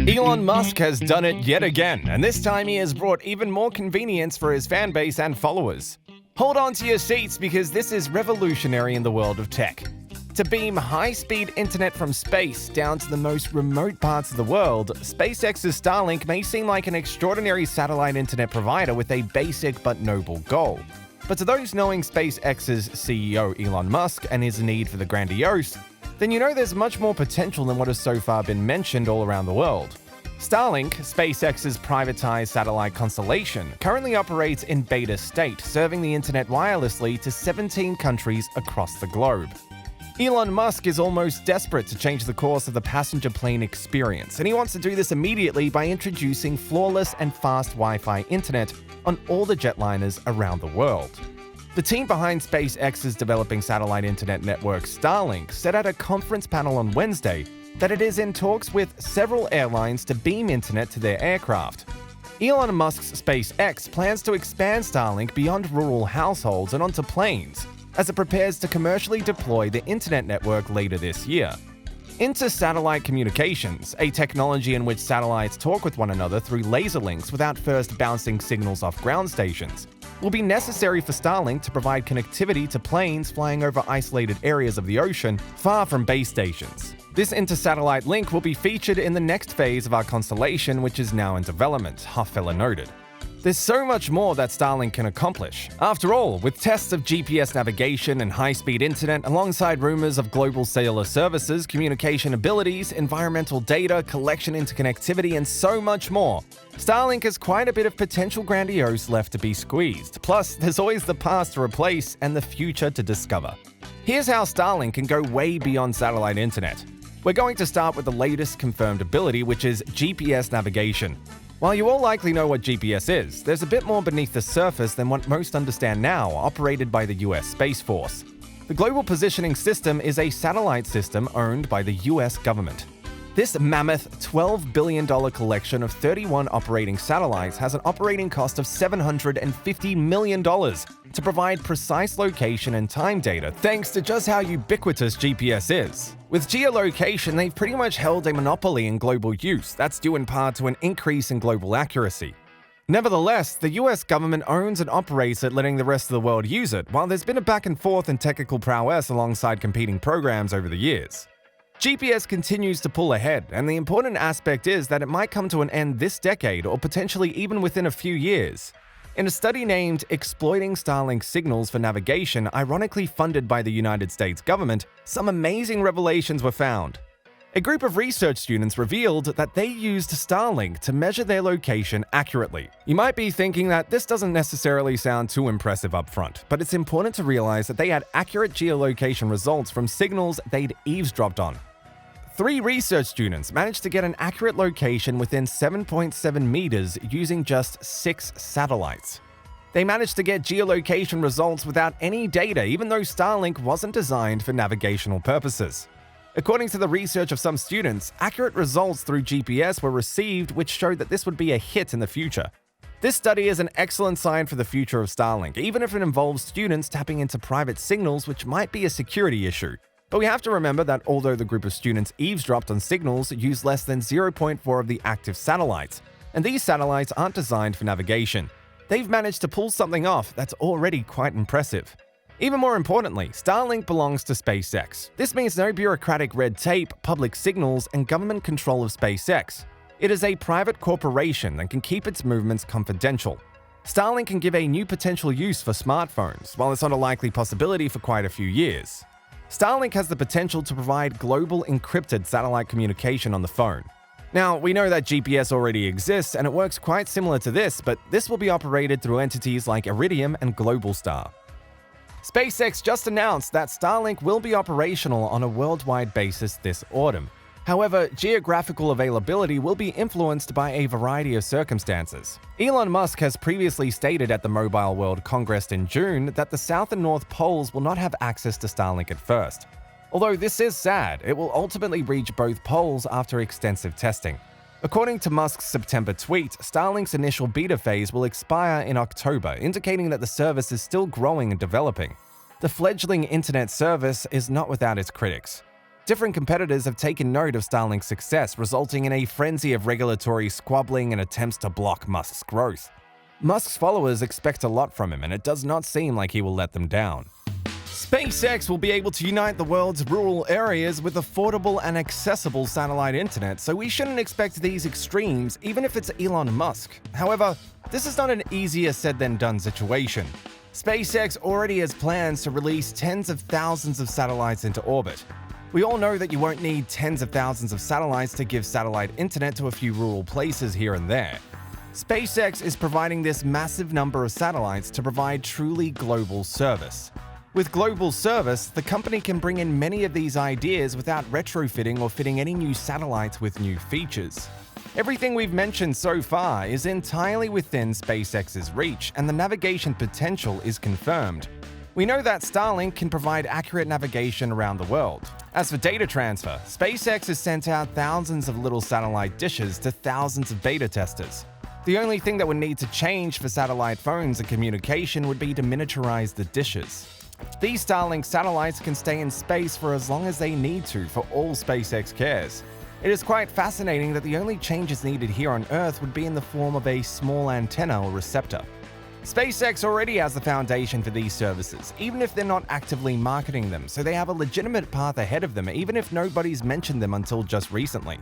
Elon Musk has done it yet again, and this time he has brought even more convenience for his fan base and followers. Hold on to your seats because this is revolutionary in the world of tech. To beam high-speed internet from space down to the most remote parts of the world, SpaceX's Starlink may seem like an extraordinary satellite internet provider with a basic but noble goal. But to those knowing SpaceX's CEO Elon Musk and his need for the grandiose, then you know there's much more potential than what has so far been mentioned all around the world. Starlink, SpaceX's privatized satellite constellation, currently operates in beta state, serving the internet wirelessly to 17 countries across the globe. Elon Musk is almost desperate to change the course of the passenger plane experience, and he wants to do this immediately by introducing flawless and fast Wi-Fi internet on all the jetliners around the world. The team behind SpaceX's developing satellite internet network Starlink said at a conference panel on Wednesday that it is in talks with several airlines to beam internet to their aircraft. Elon Musk's SpaceX plans to expand Starlink beyond rural households and onto planes, as it prepares to commercially deploy the internet network later this year. Inter-satellite communications, a technology in which satellites talk with one another through laser links without first bouncing signals off ground stations, will be necessary for Starlink to provide connectivity to planes flying over isolated areas of the ocean far from base stations. This inter-satellite link will be featured in the next phase of our constellation, which is now in development, Hofeller noted. There's so much more that Starlink can accomplish. After all, with tests of GPS navigation and high-speed internet alongside rumors of global cellular services, communication abilities, environmental data, collection interconnectivity, and so much more, Starlink has quite a bit of potential grandiose left to be squeezed. Plus, there's always the past to replace and the future to discover. Here's how Starlink can go way beyond satellite internet. We're going to start with the latest confirmed ability, which is GPS navigation. While you all likely know what GPS is, there's a bit more beneath the surface than what most understand now, operated by the US Space Force. The Global Positioning System is a satellite system owned by the US government. This mammoth $12 billion collection of 31 operating satellites has an operating cost of $750 million to provide precise location and time data, thanks to just how ubiquitous GPS is. With geolocation, they've pretty much held a monopoly in global use. That's due in part to an increase in global accuracy. Nevertheless, the US government owns and operates it, letting the rest of the world use it, while there's been a back and forth in technical prowess alongside competing programs over the years. GPS continues to pull ahead, and the important aspect is that it might come to an end this decade or potentially even within a few years. In a study named Exploiting Starlink Signals for Navigation, ironically funded by the United States government, some amazing revelations were found. A group of research students revealed that they used Starlink to measure their location accurately. You might be thinking that this doesn't necessarily sound too impressive up front, but it's important to realize that they had accurate geolocation results from signals they'd eavesdropped on. 3 research students managed to get an accurate location within 7.7 meters using just 6 satellites. They managed to get geolocation results without any data, even though Starlink wasn't designed for navigational purposes. According to the research of some students, accurate results through GPS were received, which showed that this would be a hit in the future. This study is an excellent sign for the future of Starlink, even if it involves students tapping into private signals, which might be a security issue. But we have to remember that although the group of students eavesdropped on signals, used less than 0.4 of the active satellites, and these satellites aren't designed for navigation. They've managed to pull something off that's already quite impressive. Even more importantly, Starlink belongs to SpaceX. This means no bureaucratic red tape, public signals, and government control of SpaceX. It is a private corporation that can keep its movements confidential. Starlink can give a new potential use for smartphones, while it's not a likely possibility for quite a few years. Starlink has the potential to provide global encrypted satellite communication on the phone. Now, we know that GPS already exists and it works quite similar to this, but this will be operated through entities like Iridium and Globalstar. SpaceX just announced that Starlink will be operational on a worldwide basis this autumn. However, geographical availability will be influenced by a variety of circumstances. Elon Musk has previously stated at the Mobile World Congress in June that the South and North Poles will not have access to Starlink at first. Although this is sad, it will ultimately reach both poles after extensive testing. According to Musk's September tweet, Starlink's initial beta phase will expire in October, indicating that the service is still growing and developing. The fledgling internet service is not without its critics. Different competitors have taken note of Starlink's success, resulting in a frenzy of regulatory squabbling and attempts to block Musk's growth. Musk's followers expect a lot from him, and it does not seem like he will let them down. SpaceX will be able to unite the world's rural areas with affordable and accessible satellite internet, so we shouldn't expect these extremes even if it's Elon Musk. However, this is not an easier said than done situation. SpaceX already has plans to release tens of thousands of satellites into orbit. We all know that you won't need tens of thousands of satellites to give satellite internet to a few rural places here and there. SpaceX is providing this massive number of satellites to provide truly global service. With global service, the company can bring in many of these ideas without retrofitting or fitting any new satellites with new features. Everything we've mentioned so far is entirely within SpaceX's reach, and the navigation potential is confirmed. We know that Starlink can provide accurate navigation around the world. As for data transfer, SpaceX has sent out thousands of little satellite dishes to thousands of beta testers. The only thing that would need to change for satellite phones and communication would be to miniaturize the dishes. These Starlink satellites can stay in space for as long as they need to for all SpaceX cares. It is quite fascinating that the only changes needed here on Earth would be in the form of a small antenna or receptor. SpaceX already has the foundation for these services, even if they're not actively marketing them, so they have a legitimate path ahead of them even if nobody's mentioned them until just recently.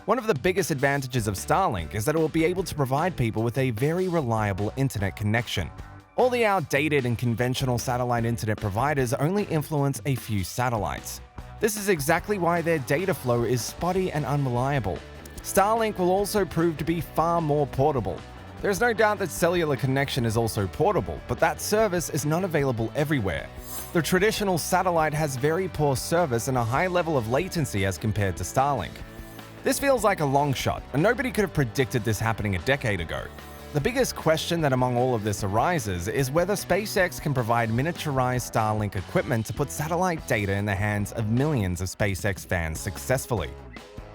One of the biggest advantages of Starlink is that it will be able to provide people with a very reliable internet connection. All the outdated and conventional satellite internet providers only influence a few satellites. This is exactly why their data flow is spotty and unreliable. Starlink will also prove to be far more portable. There's no doubt that cellular connection is also portable, but that service is not available everywhere. The traditional satellite has very poor service and a high level of latency as compared to Starlink. This feels like a long shot, and nobody could have predicted this happening a decade ago. The biggest question that among all of this arises is whether SpaceX can provide miniaturized Starlink equipment to put satellite data in the hands of millions of SpaceX fans successfully.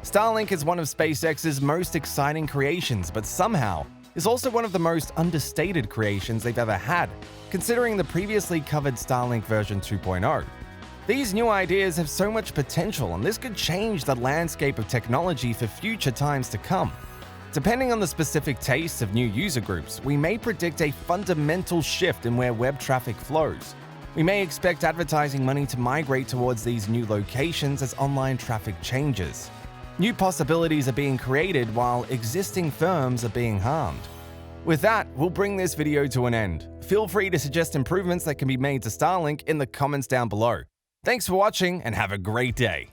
Starlink is one of SpaceX's most exciting creations, but somehow is also one of the most understated creations they've ever had, considering the previously covered Starlink version 2.0. These new ideas have so much potential, and this could change the landscape of technology for future times to come. Depending on the specific tastes of new user groups, we may predict a fundamental shift in where web traffic flows. We may expect advertising money to migrate towards these new locations as online traffic changes. New possibilities are being created while existing firms are being harmed. With that, we'll bring this video to an end. Feel free to suggest improvements that can be made to Starlink in the comments down below. Thanks for watching and have a great day.